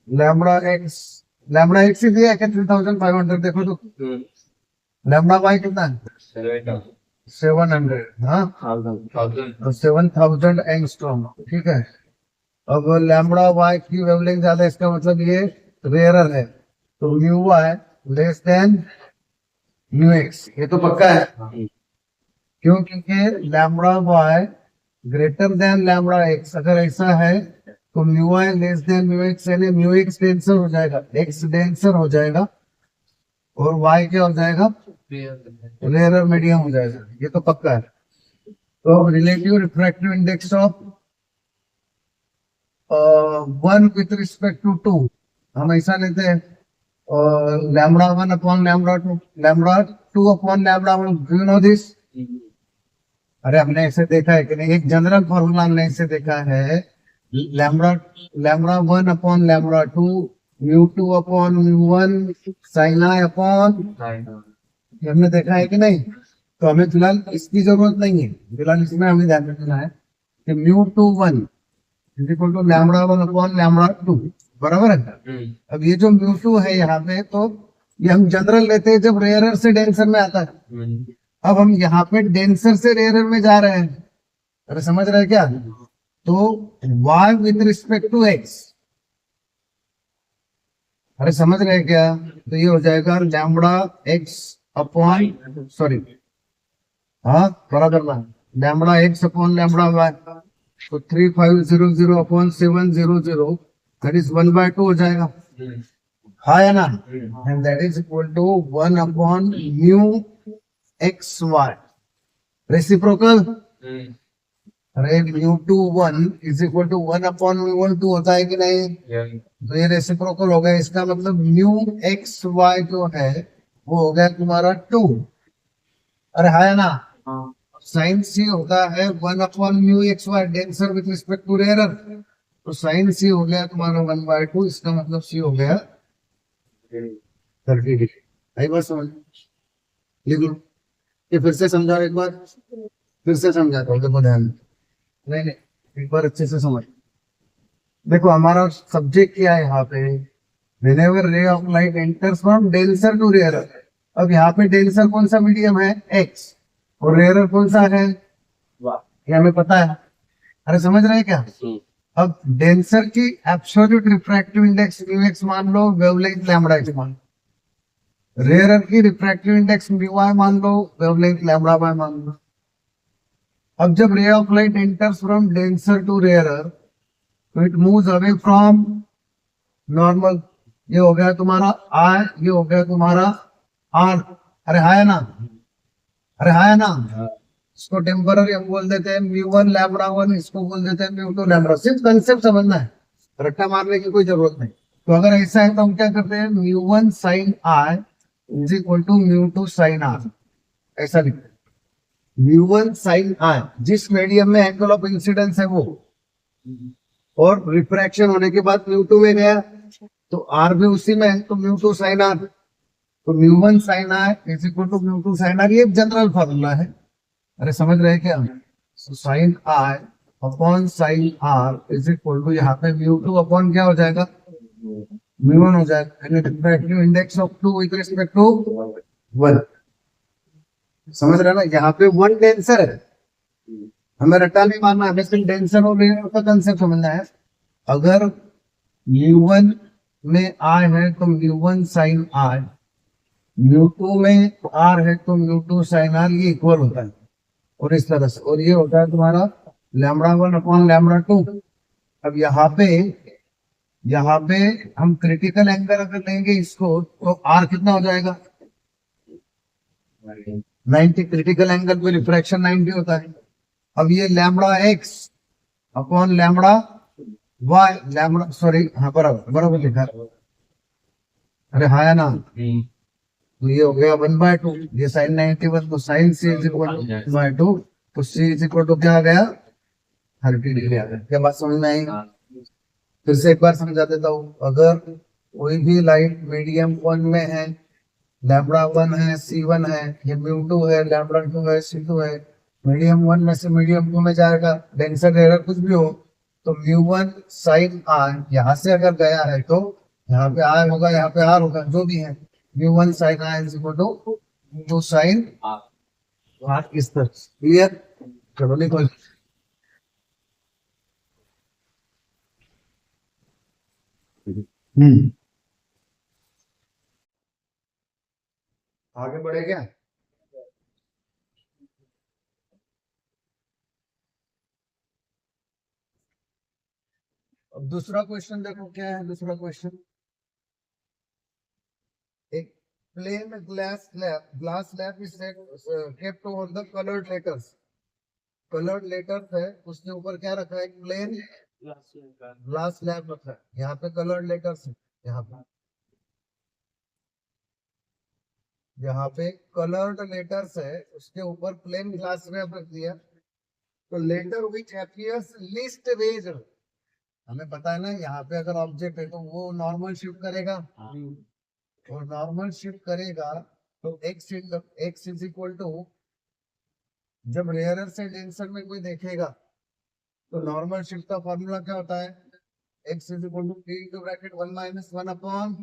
Lambda x ही दिया है क्या 3500? देखो तो लैम्बडा वाई कितना है 700, हाँ तो 7000 एंगस्ट्रॉम, ठीक है। अब लैम्बडा वाई की वेवलेंथ ज्यादा है, इसका मतलब ये रेयरर है, तो mu y less than mu x, ये तो पक्का है। क्यों? क्योंकि lambda y greater than lambda x, अगर ऐसा है तो mu y less than mu x, यानी म्यू एक्स डेंसर हो जाएगा, एक्स डेंसर हो जाएगा, और वाई क्या हो जाएगा, रेयरर मीडियम हो जाएगा, ये तो पक्का है। तो relative refractive index of 1 with respect to 2 हम ऐसा लेते हैं, lambda 1 upon lambda 2, lambda 2 upon lambda 1, do you know this? अरे हमने ऐसे देखा है कि नहीं, एक जनरल फॉर्मूला हमने ऐसे देखा है, lambda lambda 1 upon lambda 2, mu 2 upon mu 1 sine आई अपॉन, ये हमने देखा है कि नहीं? तो हमें फिलहाल इसकी जरूरत नहीं है, फिलहाल इसमें हमें ध्यान रखना है कि mu 2 1 is equal to lambda 1 upon lambda 2, बराबर है। अब ये जो म्यू 2 है यहाँ पे, तो ये हम जनरल लेते हैं जब रेयरर से डेंसर में आता है। अब हम यहाँ पे डेंसर से रेयरर में जा रहे हैं, अरे समझ रहे हैं क्या? तो y with respect to x, अरे समझ रहे हैं क्या? तो ये हो जाएगा लैम्बडा x अपॉन, सॉरी हाँ बराबर ना, lambda x upon lambda y, तो 3500 अपॉन 700, दैट इज 1/2 हो जाएगा, हाँ है ना? And that is equal to 1 upon mu x Y, reciprocal. अरे mu 2 1 is equal to 1 upon mu 1 2 होता है कि नहीं? तो ये रेसिप्रोकल हो गया, इसका मतलब म्यू एक्स वाई जो है वो हो गया तुम्हारा 2, अरे है ना? साइन सी होता है 1 upon mu x y, denser with respect to rarer, तो साइन सी हो गया तुम्हारा 1/2, इसका मतलब सी हो गया 30 डिग्री। आई बात समझ? लिख लो, ये फिर से समझाओ एक बार, फिर से समझाता हूँ, देखो ध्यान, नहीं नहीं एक बार अच्छे से समझ। देखो हमारा सब्जेक्ट क्या है यहाँ पे, whenever ray of light enters from denser to rarer, अब यहाँ पे डेंसर कौन सा मीडियम है, x, और रेयरर कौन सा है, ये हमें पता है, अरे समझ रहे हैं क्या? अब डेंसर की absolute refractive index mu x मान लो, वेवलेंथ लैम्बडा एक्स मान लो, रेयरर की रिफ्रैक्टिव इंडेक्स म्यू वाई मान लो, वेवलेंथ लैम्बडा वाई मान लो। अब जब ray of light enters from denser to rarer, तो it moves away from normal, ये हो गया तुम्हारा आई, ये हो गया तुम्हारा आर, अरे है ना, अरे है ना? इसको टेम्पररी हम बोल देते हैं म्यू 1 लैम्बडा 1, इसको बोल देते हैं म्यू 2 लैम्बडा, सिर्फ कंसेप्ट समझना है, रट्टा मारने की कोई जरूरत नहीं। तो अगर ऐसा है तो हम क्या करते हैं, mu 1 sine i is equal to mu 2 sine r, ऐसा लिखते हैं। म्यू 1 साइन आई जिस मीडियम में एंगल ऑफ इंसिडेंस है वो, और रिफ्रैक्शन होने के बाद म्यू 2 में गया, तो आर भी उसी में है, तो म्यू 2 साइन आर, तो mu 1 sine are is equal to mu 2 sine r, ये जनरल फॉर्मूला है, अरे समझ रहे हैं क्या? Sine I upon sine are is equal to, यहाँ पे म्यू 2 अपॉन क्या हो जाएगा, म्यू 1 हो जाएगा, refractive index of 2 with respect to 1, समझ रहे ना? यहाँ पे 1 डेंसर है, हमें रट्टा नहीं मारना, हमें सिर्फ डेंसर और रेयरर का कंसेप्ट समझना है। अगर म्यू 1 में आई है तो म्यू 1 साइन आई, म्यू 2 में आर है तो म्यू 2 साइन आर, ये इक्वल होता है, और इस तरह से, और ये होता है तुम्हारा लैम्बडा 1 अपॉन लैम्बडा 2। अब यहाँ पे हम क्रिटिकल एंगल अगर लेंगे इसको, तो आर कितना हो जाएगा, 90, क्रिटिकल एंगल पे रिफ्रैक्शन 90 होता है। अब ये lambda x upon lambda y, lambda sorry हाँ बराबर बराबर लिखा है, अरे हाँ है ना? तो ये हो गया 1/2, ये साइन 91, तो sine C is equal to 1/2, तो सी इज इक्वल टू क्या आ गया, 30 डिग्री आ गया। क्या बात समझ में आई? फिर से एक बार समझा देता हूँ, अगर कोई भी लाइट मीडियम 1 में है, लैम्बडा 1 है, C1 है, ये म्यू 2 है, लैम्बडा 2 है, C2 है, मीडियम 1 में से मीडियम 2 में जाएगा, डेंसर रेयरर कुछ भी हो, तो म्यू 1 साइन आर यहाँ से अगर गया है तो यहाँ पे आर होगा, यहाँ पे आर होगा, जो भी है। Mu 1 sine are is equal to mu sine r इस तरह। क्लियर? चलो लिखो। आगे बढ़े क्या? अब दूसरा क्वेश्चन देखो क्या है। दूसरा क्वेश्चन, एक plane glass slab is kept over the coloured letters. Coloured letters है, उसके ऊपर क्या रखा है? एक प्लेन ग्लास स्लैब रखा है। यहाँ पे कलर्ड लेटर्स है, यहाँ पे कलर्ड लेटर्स है, उसके ऊपर प्लेन ग्लास स्लैब रख दिया। तो letter which appears least raised, हमें पता है ना यहाँ पे अगर ऑब्जेक्ट है तो वो नॉर्मल शिफ्ट करेगा, और नॉर्मल शिफ्ट करेगा तो x इज इक्वल टू, जब रेयरर से डेंसर में कोई देखेगा तो नॉर्मल शिफ्ट का फॉर्मूला क्या होता है? x is equal to p into bracket 1 minus 1 upon,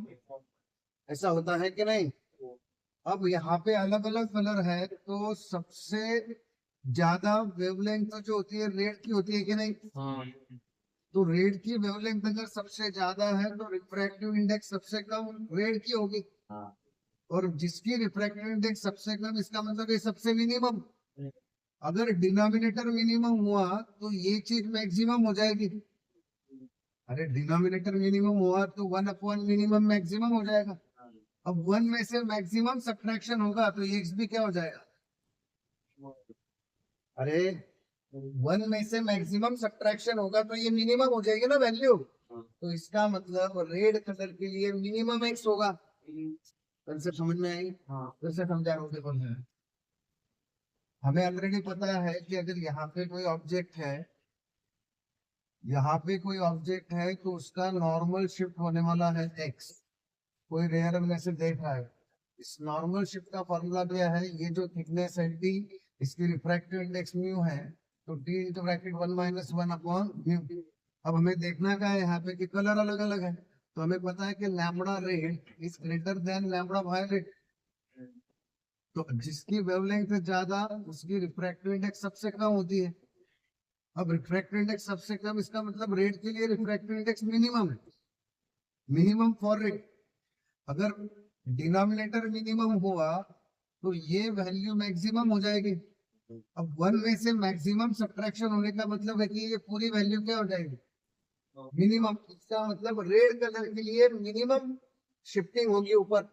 ऐसा होता है कि नहीं? अब यहाँ पे अलग अलग कलर है तो सबसे ज्यादा वेवलेंथ तो जो होती है रेड की होती है कि नहीं? तो रेड की वेवलेंथ अगर सबसे ज्यादा है तो रिफ्रैक्टिव इंडेक्स सबसे कम रेड की होगी। और जिसकी रिफ्रैक्टिव इंडेक्स सबसे कम, इसका मतलब ये सबसे मिनिमम। अगर डिनोमिनेटर मिनिमम हुआ तो ये चीज मैक्सिमम हो जाएगी। अरे डिनोमिनेटर मिनिमम हुआ तो 1 अपॉन मिनिमम मैक्सिमम हो जाएगा। अब 1 में से मैक्सिमम सब्ट्रैक्शन होगा तो ये भी क्या हो जाएगा? अरे 1 में से मैक्सिमम सब्ट्रैक्शन होगा तो ये मिनिमम हो जाएगी ना वैल्यू। तो इसका मतलब रेड कलर के लिए मिनिमम x होगा। कंसेप्ट समझ में आई? फिर से समझाओगे कौन है? हमें ऑलरेडी पता है कि अगर यहाँ पे कोई ऑब्जेक्ट है, यहाँ पे कोई ऑब्जेक्ट है तो उसका नॉर्मल शिफ्ट होने वाला है x। कोई रेयर में से देख रहा है, इस नॉर्मल शिफ्ट का फॉर्मूला क्या है? ये जो थिकनेस है d, इसकी रिफ्रैक्टिव इंडेक्स म्यू है, तो d into bracket 1 minus 1 upon mu. अब हमें देखना क्या है यहाँ पे कि कलर अलग अलग है, तो हमें पता है कि lambda red is greater than lambda violet. तो जिसकी वेवलेंथ ज्यादा उसकी रिफ्रैक्टिव इंडेक्स सबसे कम होती है। अब रिफ्रैक्टिव इंडेक्स सबसे कम, इसका मतलब रेड के लिए रिफ्रैक्टिव इंडेक्स मिनिमम है, मिनिमम फॉर रेड। अगर डिनोमिनेटर मिनिमम हुआ तो ये वैल्यू मैक्सिमम हो जाएगी। अब 1 में से मैक्सिमम सब्ट्रैक्शन होने का मतलब है कि ये पूरी वैल्यू क्या हो जाएगी? मिनिमम। इसका मतलब रेड कलर के लिए मिनिमम शिफ्टिंग होगी ऊपर।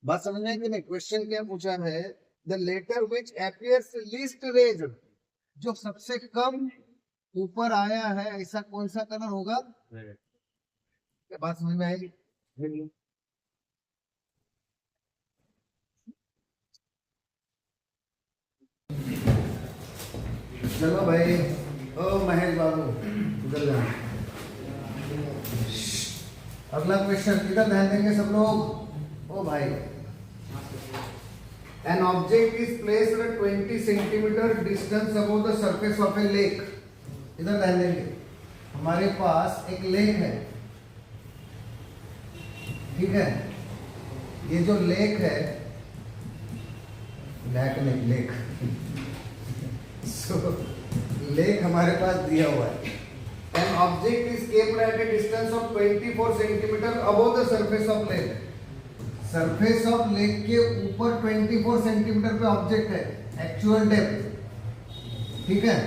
बात समझ में कि नहीं? क्वेश्चन क्या पूछा है? The letter which appears least raised, जो सबसे कम ऊपर आया है ऐसा कौन सा कलर होगा? क्या बात समझ में आएगी? चलो भाई, ओ महेश बाबू उधर जाओ। अगला क्वेश्चन, इधर ध्यान देंगे सब लोग। ओ भाई, N object is placed 20 centimetre distance above the surface of A lake. इधर ध्यान देंगे, हमारे पास एक लेक है, ठीक है? ये जो लेक है, लेक लेक हमारे पास दिया हुआ है। An object is kept at a distance of 24 centimetre above the surface of lake. Surface of lake के ऊपर 24 सेंटीमीटर पे ऑब्जेक्ट है, एक्चुअल डेप्थ, ठीक है?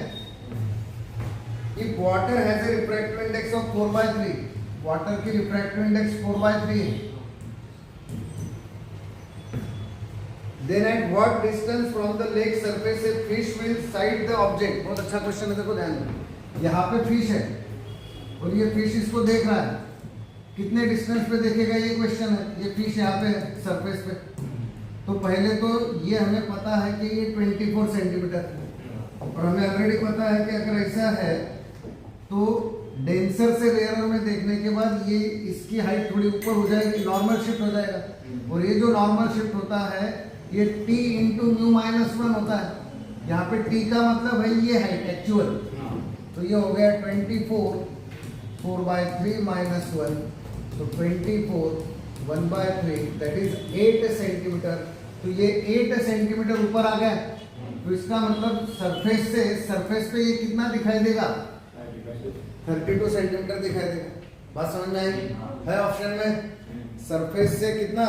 If water has a refractive index of 4/3, water की रिफ्रैक्टिव इंडेक्स 4/3 है, then at what distance from the lake surface a fish will sight the object? बहुत अच्छा क्वेश्चन है, देखो ध्यान दो। यहाँ पे फिश है और ये फिश इसको देख रहा है, कितने डिस्टेंस पे देखेगा ये क्वेश्चन है। ये फिश यहाँ पे है सरफेस पे, तो पहले तो ये हमें पता है कि ये 24 सेंटीमीटर, और हमें ऑलरेडी पता है कि अगर ऐसा है तो डेंसर से रेयरर में देखने के बाद ये इसकी हाइट थोड़ी ऊपर हो जाएगी, नॉर्मल शिफ्ट हो जाएगा। और ये जो नॉर्मल शिफ्ट होता है ये t इंटू म्यू -1 होता है। यहाँ पे t का मतलब है ये हाइट एक्चुअल, तो ये हो गया 24, 4/3 माइनस 1, तो 24 1/3 दैट इज 8 सेंटीमीटर। तो ये 8 सेंटीमीटर ऊपर आ गया, तो इसका मतलब सरफेस पे ये कितना दिखाई देगा, 32 सेंटीमीटर दिखाई देगा। बात समझ में आई है? ऑप्शन में सरफेस से कितना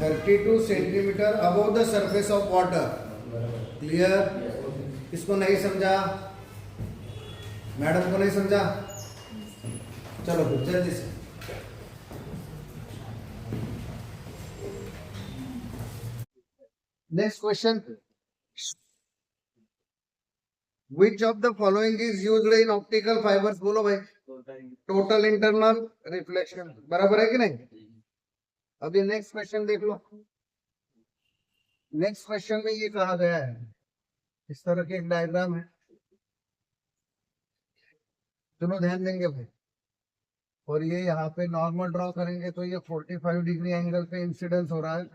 32 centimetre above the surface of water. Clear? इसको नहीं समझा? मैडम को नहीं समझा? चलो फिर जल्दी से। Next question, which of the following is used in optical fibres? बोलो भाई। टोटल इंटरनल रिफ्लेक्शन, बराबर है कि नहीं? अभी नेक्स्ट क्वेश्चन देख लो। नेक्स्ट क्वेश्चन में ये कहा गया है, इस तरह के एक डायग्राम है, चलो ध्यान देंगे भाई। और ये यहाँ पे नॉर्मल ड्रॉ करेंगे तो ये 45 डिग्री एंगल पे इंसिडेंस हो रहा है,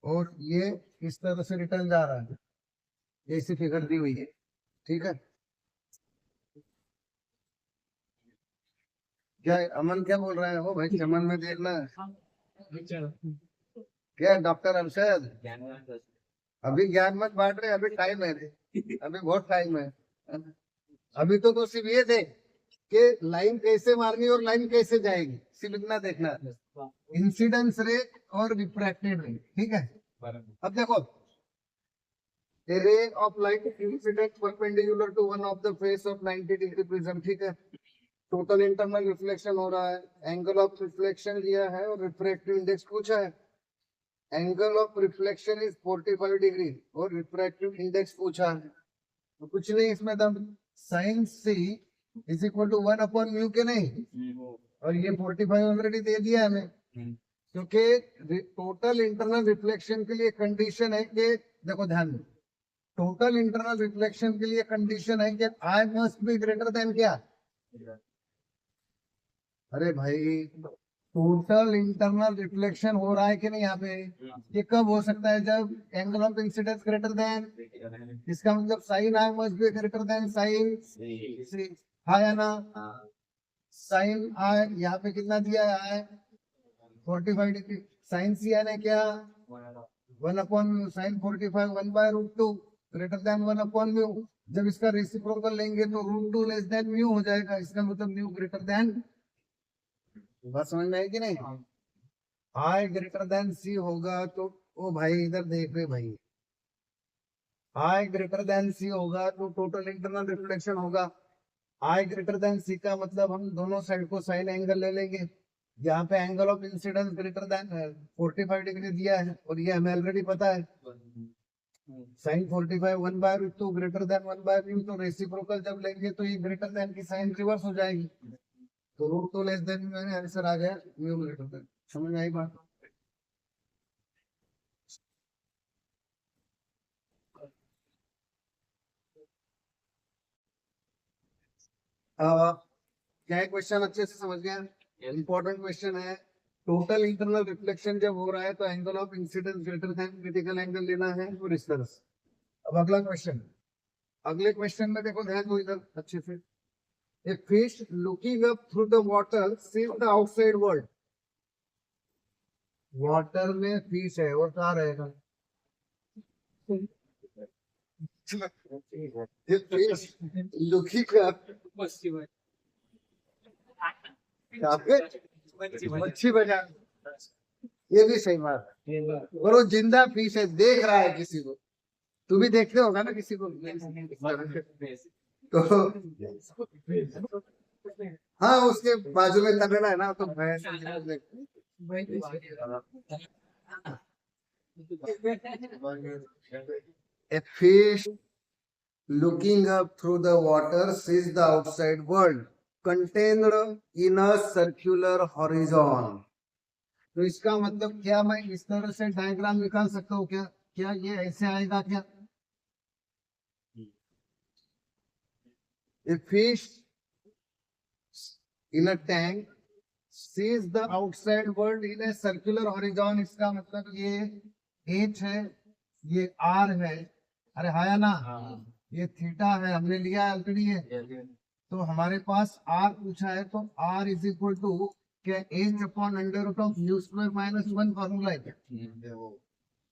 और ये इस तरह से रिटर्न जा रहा है, ऐसी फिगर दी हुई है। ठीक है, क्या अमन क्या बोल रहा है? वो भाई चमन में देखना है क्या डॉक्टर अरशद? अभी ज्ञान मत बांट रहे, अभी टाइम है, अभी बहुत टाइम है। अभी तो सिर्फ ये देख कि लाइन कैसे मारनी और लाइन कैसे जाएगी, सिर्फ इतना देखना है, इंसिडेंस रे और रिफ्रैक्टेड रे। ठीक है, अब देखो, a ray of light incident perpendicular to one of the face of 90 degree prism। ठीक है, टोटल इंटरनल रिफ्लेक्शन हो रहा है, एंगल ऑफ रिफ्लेक्शन लिया है और रिफ्रैक्टिव इंडेक्स पूछा है। Angle of reflection is 45 degree और रिफ्रैक्टिव इंडेक्स पूछा है, तो कुछ नहीं इसमें तब sine C is equal to 1/μ के नहीं, और ये 45 ऑलरेडी दे दिया हमें, क्योंकि टोटल इंटरनल रिफ्लेक्शन के लिए कंडीशन है कि, देखो ध्यान दो, टोटल इंटरनल रिफ्लेक्शन के लिए कंडीशन है कि आई मस्ट बी ग्रेटर देन क्या? अरे भाई, टोटल इंटरनल रिफ्लेक्शन हो रहा है कि नहीं यहाँ पे? ये कब हो सकता है? जब angle of incidence greater than, इसका मतलब sine I must be greater than sine C. हाँ या ना? साइन आई यहाँ पे कितना दिया है? आई 45 डिग्री। साइन सी यानी क्या? 1/μ। Sine 45 1/√2 greater than 1/μ। जब इसका रेसिप्रोकल लेंगे तो √2 लेस देन म्यू हो जाएगा, इसका मतलब म्यू ग्रेटर देन। बात समझ में आई कि नहीं? आई ग्रेटर देन सी होगा तो, ओ भाई इधर देख रहे भाई, आई ग्रेटर देन सी होगा तो टोटल इंटरनल रिफ्लेक्शन होगा। आई ग्रेटर देन सी का मतलब हम दोनों साइड को साइन एंगल ले लेंगे। यहाँ पे angle of incidence greater then 45 degree दिया है, और ये हमें ऑलरेडी पता है, साइन 45 1/√2 ग्रेटर देन 1/μ, तो रेसिप्रोकल जब लेंगे तो ये ग्रेटर देन की साइन रिवर्स हो जाएगी, तो √2 लेस देन मैंने आंसर आ गया म्यू ग्रेटर देन। समझ में आई बात? क्या क्वेश्चन अच्छे से समझ गया? इंपॉर्टेंट क्वेश्चन है। टोटल इंटरनल रिफ्लेक्शन जब हो रहा है तो angle of incidence greater than critical angle लेना है, और इस तरह से। अब अगला क्वेश्चन, अगले क्वेश्चन में देखो ध्यान दो इधर अच्छे से। A fish looking up through the water sees the outside world। Water में फिश है, और कहाँ रहेगा? A fish looking up, मच्छी बजा, ये भी सही बात है, और वो जिंदा फिश है, देख रहा है किसी को। तू भी देखते होगा ना किसी को तो, हाँ उसके बाजू में तगड़ा है ना, तो भैंस A fish looking up through the water sees the outside world contained in a circular horizon। तो इसका मतलब क्या, मैं इस तरह से डायग्राम निकाल सकता हूँ क्या? क्या ये ऐसे आएगा क्या? A fish in a tank sees the outside world in a circular horizon। इसका मतलब ये H है, ये R है, अरे हाँ या ना? ये थीटा है, हमने लिया ऑलरेडी है। तो हमारे पास आर पूछा है, तो आर इज इक्वल टू क्या, h upon under root of mu square minus one formula है क्या?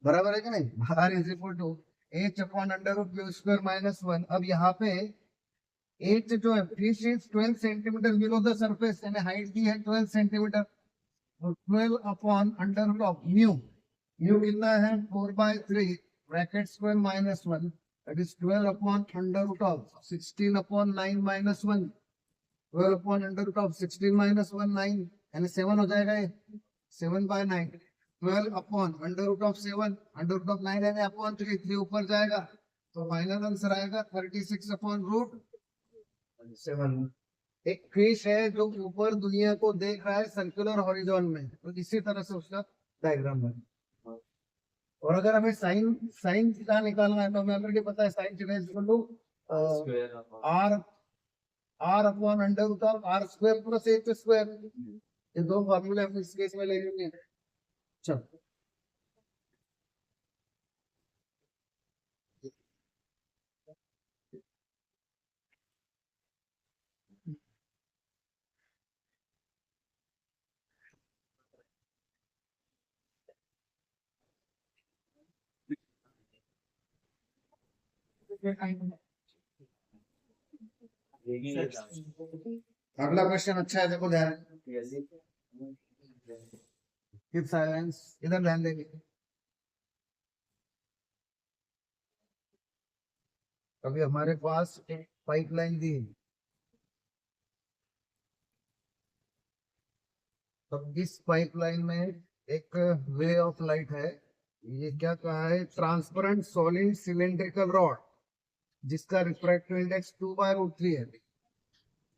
बराबर है कि नहीं? R is equal to h upon under root mu square minus one. अब यहाँ पे एच जो है, fish is 12 centimetre below the surface, यानी हाइट दी है 12 सेंटीमीटर, तो 12 upon under root of mu, mu कितना है 4/3 bracket square minus one, that is 12 upon under root of 16 upon 9 minus one, 12 upon under root of 16 minus one 9, यानी 7 हो जाएगा ये, 7/9, 12 upon under root of 7, under root of 9 यानी upon 3, 3 ऊपर जाएगा, तो फाइनल आंसर आएगा 36 अपॉन रूट 7। एक फिश है जो ऊपर दुनिया को देख रहा है सर्कुलर हॉरिजॉन में, तो इसी तरह से उसका डायग्राम है। और अगर हमें साइन साइन थीटा निकालना है, तो हमें ऑलरेडी पता है sine theta is equal to r r upon under root of r square plus h square. ये दो फॉर्मूले हम इस केस में ले लेंगे। चलो अगला क्वेश्चन अच्छा है, देखो ध्यान, कीप साइलेंस, इधर ध्यान देंगे। अभी हमारे पास एक पाइपलाइन दी है, अब इस पाइपलाइन में एक वे ऑफ लाइट है। ये क्या कहा है, ट्रांसपेरेंट सॉलिड सिलेंड्रिकल रॉड जिसका रिफ्रैक्टिव इंडेक्स 2/√3 है।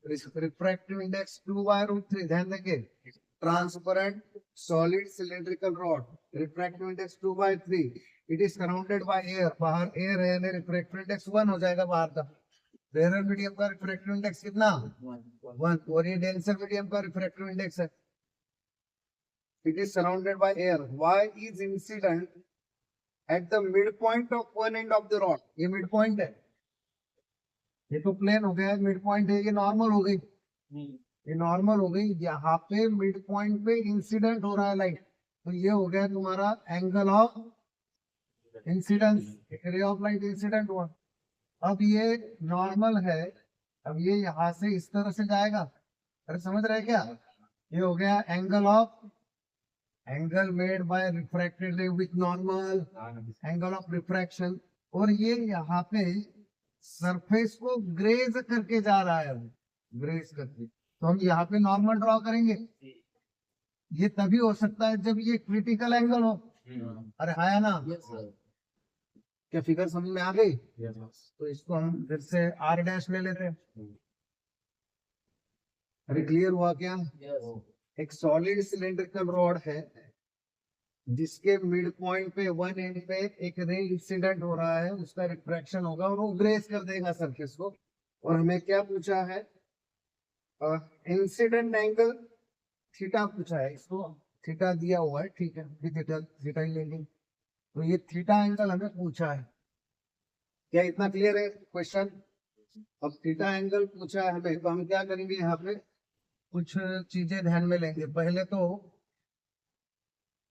रिफ्रैक्टिव इंडेक्स 2/√3, ध्यान देंगे, transparent solid cylindrical rod, refractive index 2/3, it is surrounded by air, बाहर एयर है, यानी रिफ्रैक्टिव इंडेक्स 1 हो जाएगा बाहर का। रेयर मीडियम का रिफ्रैक्टिव इंडेक्स कितना, 1, और ये डेंसर मीडियम का रिफ्रैक्टिव इंडेक्स है। It is surrounded by air. Y is incident at the midpoint of one end of the rod. ये midpoint है, ये तो प्लेन हो गया, midpoint है, ये नॉर्मल हो गई, ये नॉर्मल हो गई। यहाँ पे midpoint पे इंसिडेंट हो रहा है लाइट, तो ये हो गया तुम्हारा एंगल ऑफ इंसिडेंस, रे ऑफ लाइट इंसिडेंट हुआ। अब ये नॉर्मल है, अब ये यहाँ से इस तरह से जाएगा, अरे समझ रहे क्या, ये हो गया angle of, angle made by refracted ray with normal angle of refraction, और ये यहाँ पे सरफेस को ग्रेज करके जा रहा है, ग्रेज करके, तो हम यहाँ पे नॉर्मल ड्रॉ करेंगे। ये तभी हो सकता है जब ये क्रिटिकल एंगल हो। अरे है ना, क्या फिगर समझ में आ गई? तो इसको हम फिर से आर डैश ले लेते हैं। अरे क्लियर हुआ क्या? एक सॉलिड सिलेंड्रिकल रॉड है जिसके मिड पॉइंट पे वन एंड पे एक रे इंसिडेंट हो रहा है, उसका रिफ्रैक्शन होगा और वो ग्रेस कर देगा सरफेस को। और हमें क्या पूछा है, इंसिडेंट एंगल थीटा पूछा है, इसको थीटा दिया हुआ है, ठीक है, थीटा थीटा ही लेंगे। तो ये थीटा एंगल हमें पूछा है, क्या इतना क्लियर है क्वेश्चन? अब थीटा एंगल पूछा है हमें, तो हम क्या करेंगे, यहाँ पे कुछ चीजें ध्यान में लेंगे। पहले तो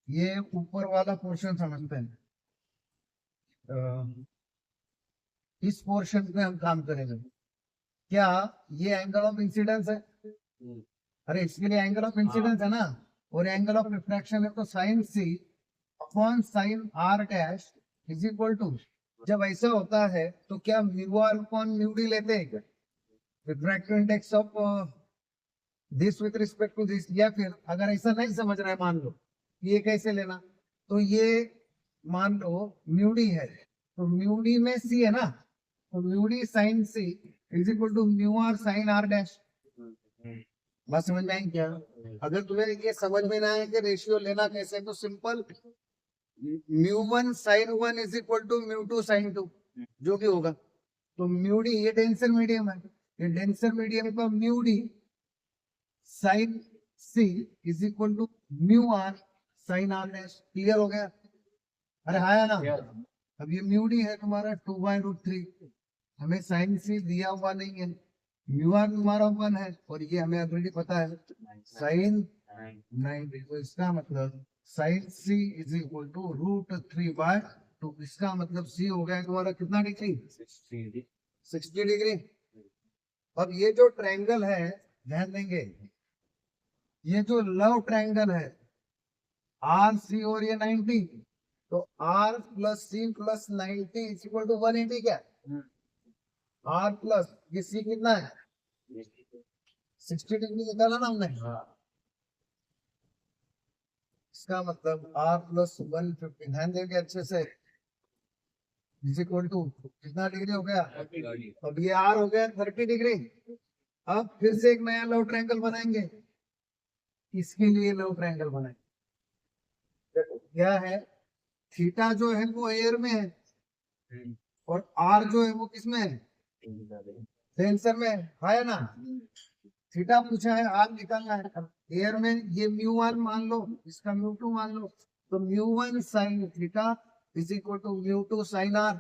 ये ऊपर वाला पोर्शन समझते हैं, इस पोर्शन पे हम काम करेंगे। क्या ये एंगल ऑफ इंसिडेंस है? अरे इसके लिए एंगल ऑफ इंसिडेंस है ना, और एंगल ऑफ रिफ्रैक्शन है, तो sine c upon sine are dash is equal to, जब ऐसा होता है तो क्या mu r upon mu d लेते हैं क्या, refractive index of this with respect to this, या फिर अगर ऐसा नहीं समझ रहा है, मान लो ये कैसे लेना, तो ये मान लो म्यू डी है, तो म्यू डी में सी है ना, तो mu D sine C is equal to mu are sine are dash. बात समझ में आई क्या? अगर तुम्हें ये समझ में ना आए कि रेशियो लेना कैसे, तो simple mu one sine one is equal to mu two sine two, जो भी होगा। तो म्यू डी, ये डेंसर मीडियम है, ये डेंसर मीडियम का mu D sine C is equal to mu are sine are dash. Clear हो गया? अरे हाँ ना, अब ये म्यू डी है तुम्हारा 2/√3, हमें साइन सी दिया हुआ नहीं है, म्यू आर हमारा 1 है और ये हमें ऑलरेडी पता है साइन 90, तो इसका मतलब sine C is equal to √3/2। इसका मतलब सी हो गया तुम्हारा कितना डिग्री, 60 डिग्री। अब ये जो ट्रायंगल है, ध्यान देंगे, ये जो लव ट्रायंगल है आर सी और ये 90, तो R plus C plus 90 is equal to 180। क्या आर प्लस ये सी कितना है, 60 डिग्री निकाला ना हमने। इसका मतलब आर प्लस 150, ध्यान देंगे अच्छे से, इज इक्वल टू कितना डिग्री हो गया, अब ये आर हो गया 30 डिग्री। अब फिर से एक नया लव ट्रायंगल बनाएंगे, इसके लिए लव ट्रायंगल बनाएंगे। देखो क्या है, थीटा जो है वो एयर में है और आर जो है वो किसमें है, टेंसर में है ना। थीटा पूछा है, आर निकालना है। अब एयर में ये μ1 मान लो, इसका μ2 मान लो, तो μ1 sine theta is equal to μ2 sine R.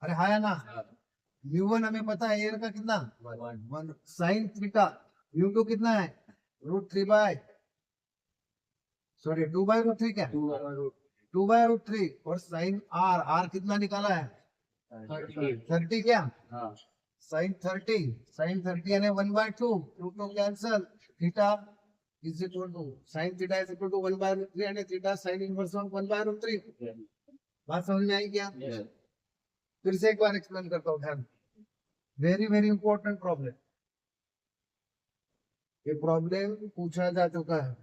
अरे है ना, μ1 हमें पता है एयर का कितना 1 साइन थीटा, μ2 कितना है √3 सॉरी 2/√3, क्या 2/√3 और साइन आर, आर कितना निकाला है 30, क्या साइन 30 यानी 1/2, 2 cancel, theta is equal to sine theta is equal to 1/√3 यानी थीटा साइन इनवर्स ऑफ 1/√3। बात समझ में आई क्या? फिर से एक बार एक्सप्लेन करता हूँ, ध्यान, वेरी वेरी इंपॉर्टेंट प्रॉब्लम। ये प्रॉब्लम पूछा जा चुका है,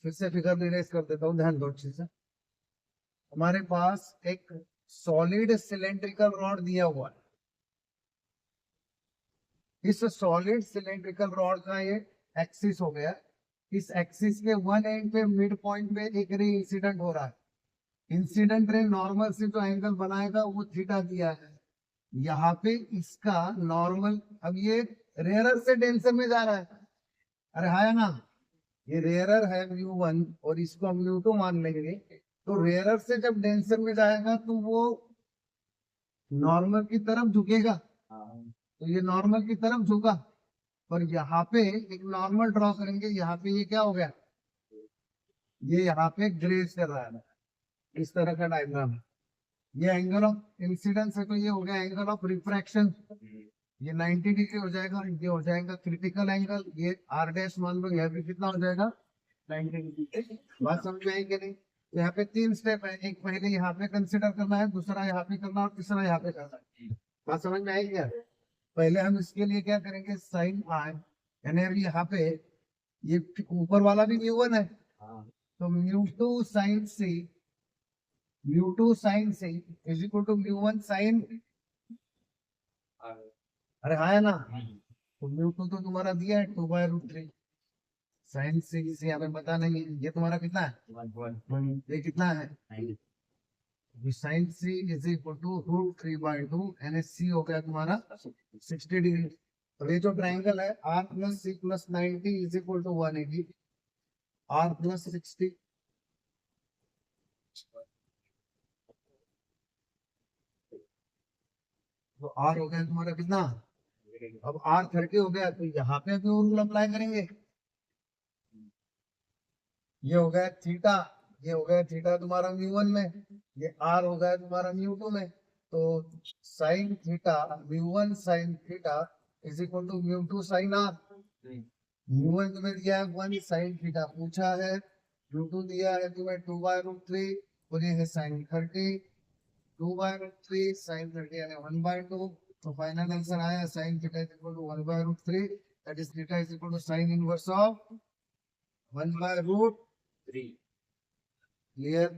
फिर से फिगर रिलेज कर देता हूँ, ध्यान दो अच्छे से। हमारे पास एक सॉलिड सिलेंड्रिकल रॉड दिया हुआ है, इस सॉलिड सिलेंड्रिकल रॉड का ये एक्सिस हो गया, इस एक्सिस के वन एंड पे मिड पॉइंट पे एक रे इंसिडेंट हो रहा है। इंसिडेंट रे नॉर्मल से जो एंगल बनाएगा वो थीटा दिया है, यहाँ पे इसका नॉर्मल, अब ये रेयरर से डेंसर में जा रहा है, अरे है ना, ये रेयरर है μ1 और इसको हम μ2 मान लेंगे, तो रेयरर से जब डेंसर में जाएगा तो वो नॉर्मल की तरफ झुकेगा, तो ये नॉर्मल की तरफ झुका, और यहाँ पे एक नॉर्मल ड्रॉ करेंगे, यहाँ पे ये क्या हो गया, ये यहाँ पे ग्रेज कर रहा है, इस तरह का डायग्राम है। ये एंगल ऑफ इंसिडेंस है, तो ये हो गया एंगल ऑफ रिफ्रैक्शन, ये 90 डिग्री हो जाएगा, ये हो जाएगा क्रिटिकल एंगल, ये आर डैश मान लो, यह भी कितना हो जाएगा 90 डिग्री। बात समझ में आई कि नहीं? यहाँ पे 3 स्टेप है, एक पहले यहाँ पे कंसिडर करना है, दूसरा यहाँ पे करना और तीसरा यहाँ पे करना है। बात समझ में आई क्या? पहले हम इसके लिए क्या करेंगे, साइन आर, यानी अभी यहाँ पे ये ऊपर वाला भी μ1 है, तो μ2 sine C, μ2 sine C is equal to μ1 sine, अरे हाँ है ना, तो μ2 तो तुम्हारा दिया है 2/√3, साइन सी इसे हमें पता नहीं है, ये तुम्हारा कितना है 1, ये कितना है sine C is equal to √3/2 यानी सी हो गया तुम्हारा 60 डिग्री। और ये जो ट्रायंगल है R plus C plus 90 is equal to 180, R plus 60, तो आर हो गया तुम्हारा कितना, अब आर 30 हो गया, तो यहाँ पे भी रूल अप्लाई करेंगे, ये हो गया थीटा, ये हो गया थीटा तुम्हारा μ1 में, ये आर हो गया तुम्हारा μ2 में, तो sine theta μ1 sine theta is equal to μ2 sine R. μ1 तुम्हें दिया है 1 साइन थीटा पूछा है, μ2 दिया है तुम्हें 2/√3 और ये है साइन 30, 2/√3 साइन 30 यानी 1/2, तो फाइनल आंसर आया sine theta is equal to 1/√3, that is theta is equal to sine inverse of 1/√3। Clear?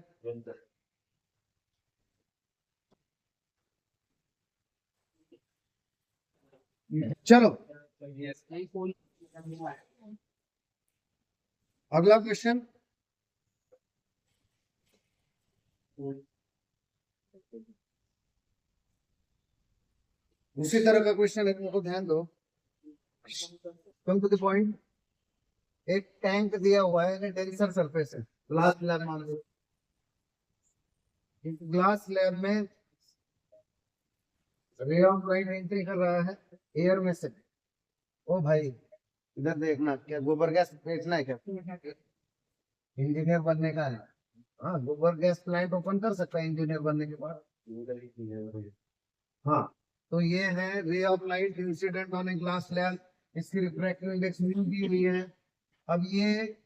चलो अगला क्वेश्चन, उसी तरह का क्वेश्चन है, तुमको ध्यान दो, कम टू द पॉइंट। एक टैंक दिया हुआ है, टेंसर सरफेस है, ग्लास मान लो, ग्लास स्लैब में रे ऑफ लाइट एंट्री कर रहा है एयर में से। ओ भाई इधर देखना, क्या गोबर गैस बेचना है क्या? इंजीनियर बनने का है। हाँ, गोबर गैस प्लांट ओपन कर सकता है इंजीनियर बनने के बाद। हाँ, तो ये है रे of light incident on a glass slab. इसकी रिफ्रैक्टिव इंडेक्स म्यू दी हुई है। अब ये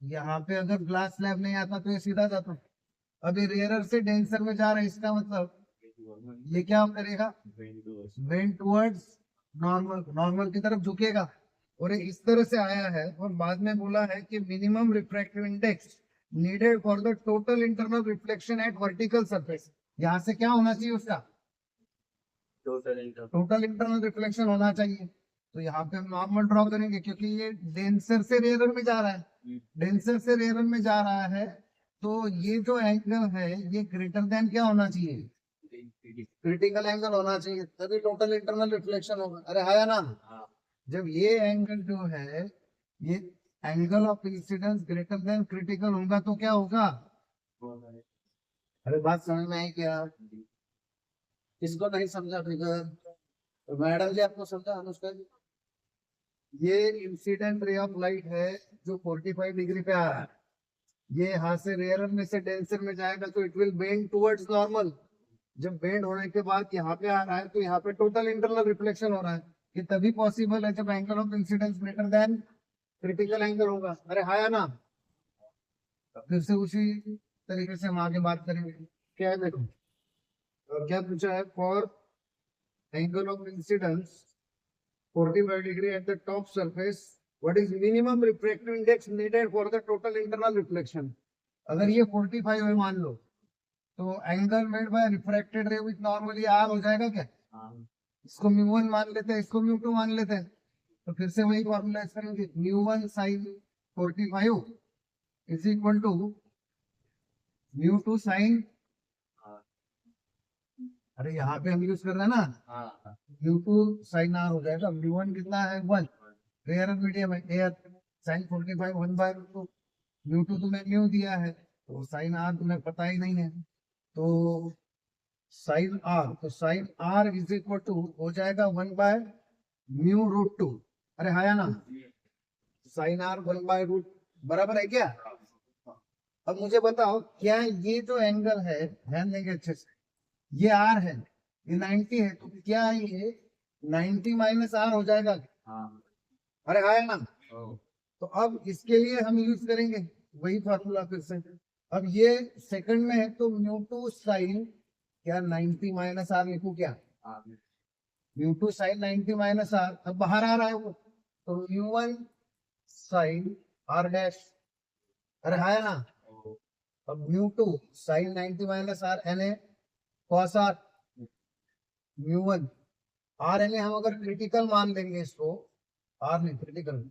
यहाँ पे अगर ग्लास स्लैब नहीं आता तो ये सीधा जाता। अभी रेयरर से डेंसर में जा रहा है, इसका मतलब ये क्या करेगा? बेंड टुवर्ड्स नॉर्मल, नॉर्मल की तरफ झुकेगा। और ये इस तरह से आया है और बाद में बोला है कि minimum refractive index needed for the total internal reflection eight vertical surface. यहाँ से क्या होना चाहिए उसका? टोटल इंटरनल रिफ्लेक्शन होना चाहिए। तो यहाँ पे हम नॉर्मल ड्रॉ करेंगे क्योंकि ये डेंसर से रेयरर में जा रहा है। डेंसर से रेयरर में जा रहा है तो ये जो एंगल है ये ग्रेटर देन क्या होना चाहिए? क्रिटिकल एंगल होना चाहिए, तभी टोटल इंटरनल रिफ्लेक्शन होगा। अरे हाँ या ना? जब ये एंगल जो है ये angle of incidence greater than critical होगा तो क्या होगा? अरे बात समझ में आई क्या? किसको नहीं समझा फिगर? तो मैडम जी आपको समझा, अनुष्का जी? ये इंसिडेंट रे ऑफ लाइट है जो 45 डिग्री पे आ रहा है। ये यहाँ से रेयरर में से डेंसर में जाएगा तो it will bend towards normal. जब बेंड होने के बाद यहाँ पे आ रहा है तो यहाँ पे टोटल इंटरनल रिफ्लेक्शन हो रहा है। ये तभी पॉसिबल है जब angle of incidence greater than critical angle होगा। अरे हाँ या ना? फिर से उसी तरीके से हम आगे बात करेंगे। क्या है देखो, क्या पूछा है? For angle of incidence 45 degree at the top surface, what is minimum refractive index needed for the total internal reflection? अगर ये 45 है मान लो तो angle made by refracted ray with normally R हो जाएगा क्या? इसको म्यू1 मान लेते हैं, इसको म्यू2 मान लेते हैं। तो फिर से वही फॉर्मूला यूज करेंगे, mu one sine 45 is equal to mu two sine. अरे यहाँ पे हम यूज कर रहे हैं ना, म्यू2 साइन आर हो जाएगा। म्यू1 कितना है? 1। रेयर मीडियम है एयर। साइन 45 1/2। म्यू2 तुम्हें म्यू दिया है तो साइन आर तुम्हें पता ही नहीं है, तो साइन आर, तो sine are is equal to हो जाएगा 1/√2। अरे हाँ या ना? साइन आर 1/√, बराबर है क्या? अब मुझे बताओ क्या ये जो एंगल है, ध्यान देंगे अच्छे से, ये आर है, ये 90 है, तो क्या ये 90 माइनस आर हो जाएगा? अरे हाँ या ना? तो अब इसके लिए हम यूज करेंगे वही फॉर्मूला फिर से। अब ये सेकंड में है तो म्यू2 साइन क्या 90 माइनस आर लिखू क्या? म्यू2 साइन 90 माइनस आर, अब बाहर आ रहा है वो, तो म्यू1 साइन आर डैश। अरे हाँ या ना? अब mu two sine 90 minus R N A cos R mu one R N A. हम अगर क्रिटिकल मान लेंगे इसको, आर नहीं क्रिटिकल,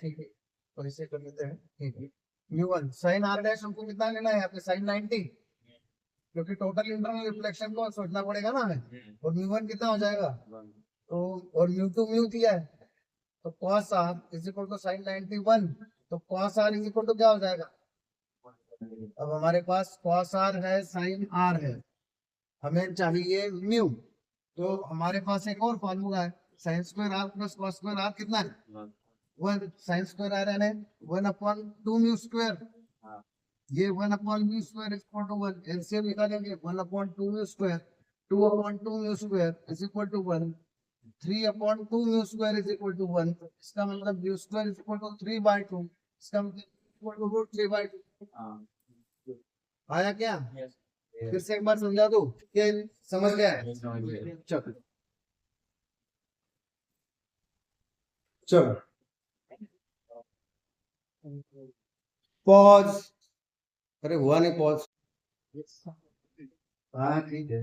ठीक है तो इसे कर लेते हैं, ठीक है। म्यू1 साइन आर डैश हमको कितना लेना है यहाँ पे? साइन 90, क्योंकि टोटल इंटरनल रिफ्लेक्शन को सोचना पड़ेगा ना हमें। और म्यू1 कितना हो जाएगा? तो और म्यू2 म्यू दिया है तो cos R is equal to sine 91। तो cos R is equal to क्या हो जाएगा? अब हमारे पास कॉस आर है, साइन आर है, हमें चाहिए म्यू। तो हमारे पास एक और फॉर्मूला है, sine square R plus cos square R कितना है? 1। साइन स्क्वायर आर यानी 1/2 म्यू स्क्वायर। ये 1/2 mu square is equal to 1। LCM निकालेंगे 1/2 mu square, 2/2 mu square is equal to 1, 3/2 mu square is equal to 1। इसका मतलब mu square is equal to 3/2, इसका मतलब equal to root 3/2। आया क्या? फिर से एक बार समझा दो, क्या समझ गया है? चलो चलो पॉज। अरे हुआ नहीं पॉज। हाँ ठीक है।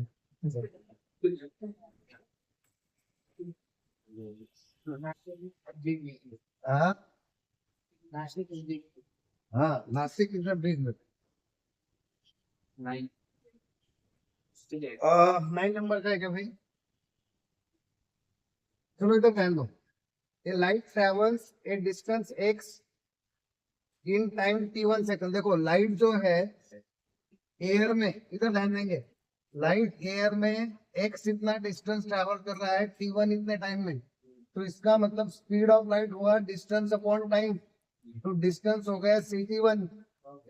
हाँ हाँ, नासिक इज बिग। 9 नंबर का है क्या भाई? चलो इधर ध्यान दो। A light travels a distance x in time t1 second. देखो लाइट जो है एयर में, इधर ध्यान देंगे, लाइट एयर में एक्स इतना डिस्टेंस ट्रेवल कर रहा है t1 इतने टाइम में, तो इसका मतलब स्पीड ऑफ लाइट हुआ डिस्टेंस अपॉन टाइम, तो डिस्टेंस हो गया ct1।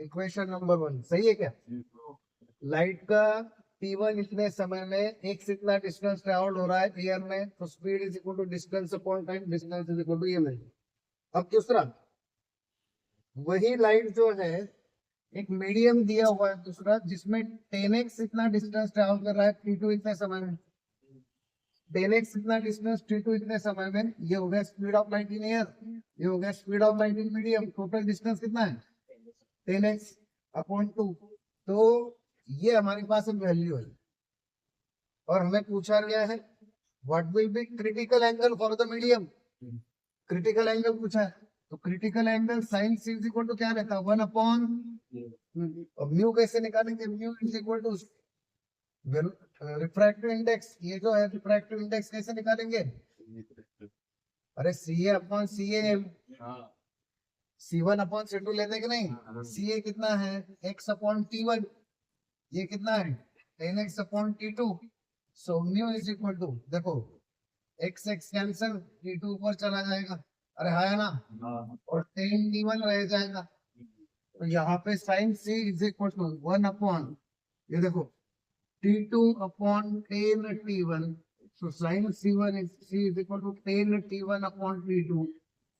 इक्वेशन नंबर 1 सही है क्या? लाइट का t1 इतने समय में एक्स इतना डिस्टेंस ट्रेवल हो रहा है एयर में, तो speed is equal to distance upon time, distance is equal to ये मिल। अब दूसरा, वही लाइट जो है एक मीडियम दिया हुआ है दूसरा, जिसमें 10x इतना डिस्टेंस ट्रेवल कर रहा है t2 इतने समय में, 10x इतना डिस्टेंस t2 इतने समय में, ये हो गया speed of light in air, ये हो गया speed of light in medium, total distance कितना है 10x अपॉन 2। तो ये हमारे पास एक वैल्यू है और हमें पूछा गया है what will be critical angle for the medium, critical angle पूछा है, तो critical angle sine C is equal to क्या रहता है 1 अपॉन, अब म्यू कैसे निकालेंगे, mu is equal to refractive index, ये जो है रिफ्रैक्टिव इंडेक्स कैसे निकालेंगे, अरे सी ए अपॉन सी ए, C1 अपॉन C2 लेते कि नहीं, सी ए कितना है x अपॉन T1, ये कितना है 10x upon T2, so mu is equal to, देखो x x कैंसिल, T2 ऊपर चला जाएगा, अरे है ना, और 10 T1 रह जाएगा, तो यहाँ पे sine c is equal to 1 upon, ये देखो T2 upon 10 T1. So sin C1 is C is equal to 10 T1 upon T2.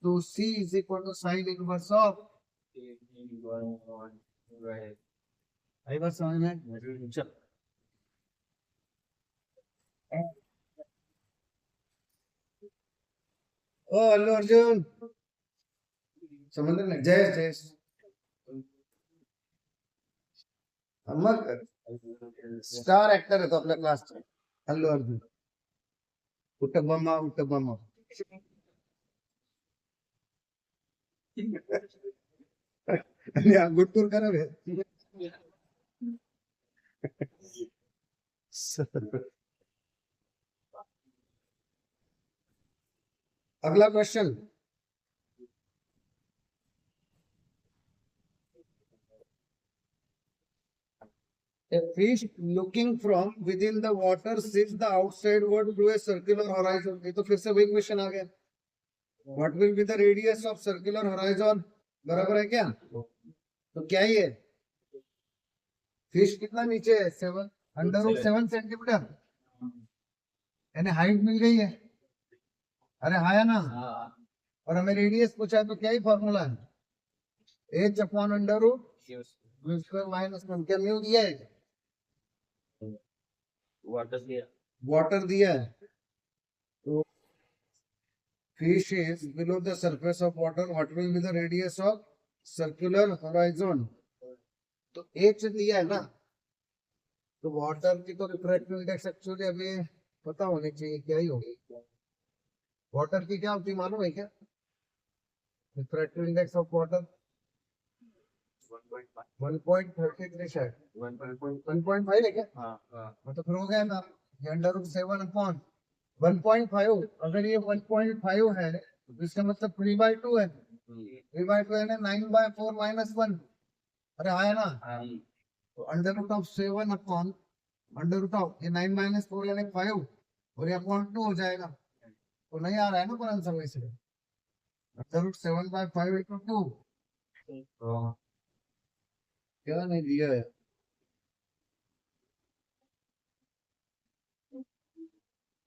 So C is equal to sin inverse of, आई बात समझ में? चल ओ अल्लू अर्जुन, समझ में, जय जय अमर स्टार एक्टर है तो अपने क्लास में अल्लू अर्जुन, उठबमा उठबमा गुटकुर करा है। अगला question, a fish looking from within the water sees the outside world through a circular horizon, ये तो फिर से वही क्वेश्चन आ गया, what will be the radius of circular horizon, बराबर है क्या, तो क्या ही है, फिश कितना नीचे है 7 √7 सेंटीमीटर, यानी हाइट मिल गई है, अरे हाँ ना, और हमें रेडियस पूछा है, तो क्या ही फॉर्मूला है h upon under root mu square minus 1, क्या म्यू दिया है, वाटर दिया है, तो fish is below the surface of water, what will be the radius of circular horizon, तो h दिया है ना, तो वाटर की तो रिफ्रैक्टिव इंडेक्स एक्चुअली अभी पता होनी चाहिए क्या ही होगी, वाटर की क्या होती मालूम है क्या, रिफ्रैक्टिव इंडेक्स ऑफ वाटर 1.33 शायद 1.5 है क्या, मतलब फिर हो गया ना, ये अंडर रूट 7 अपॉन 1.5, अगर ये 1.5 है तो इसका मतलब 3/2 है, 3/2 है ना, 9/4 माइनस 1, अरे आया ना, तो under root of 7 upon under root of ये 9 माइनस 4 यानी 5, और ये अपॉन 2 हो जाएगा, तो नहीं आ रहा है ना पर आंसर वैसे, अंडर रूट 7/5 इक्वल टू, क्या नहीं दिया है,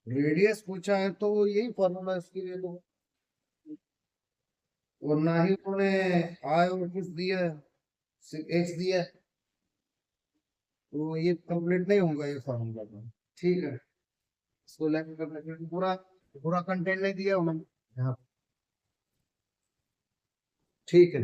रेडियस पूछा है तो यही फॉर्मूला इसके लिए, तो और ना ही उन्होंने आय और कुछ दिया है, एक्स दिया है, तो ये कंप्लीट नहीं होगा ये फॉर्मूला तो, ठीक है, इसको लेकर पूरा पूरा कंटेंट नहीं दिया उन्होंने यहाँ, ठीक है।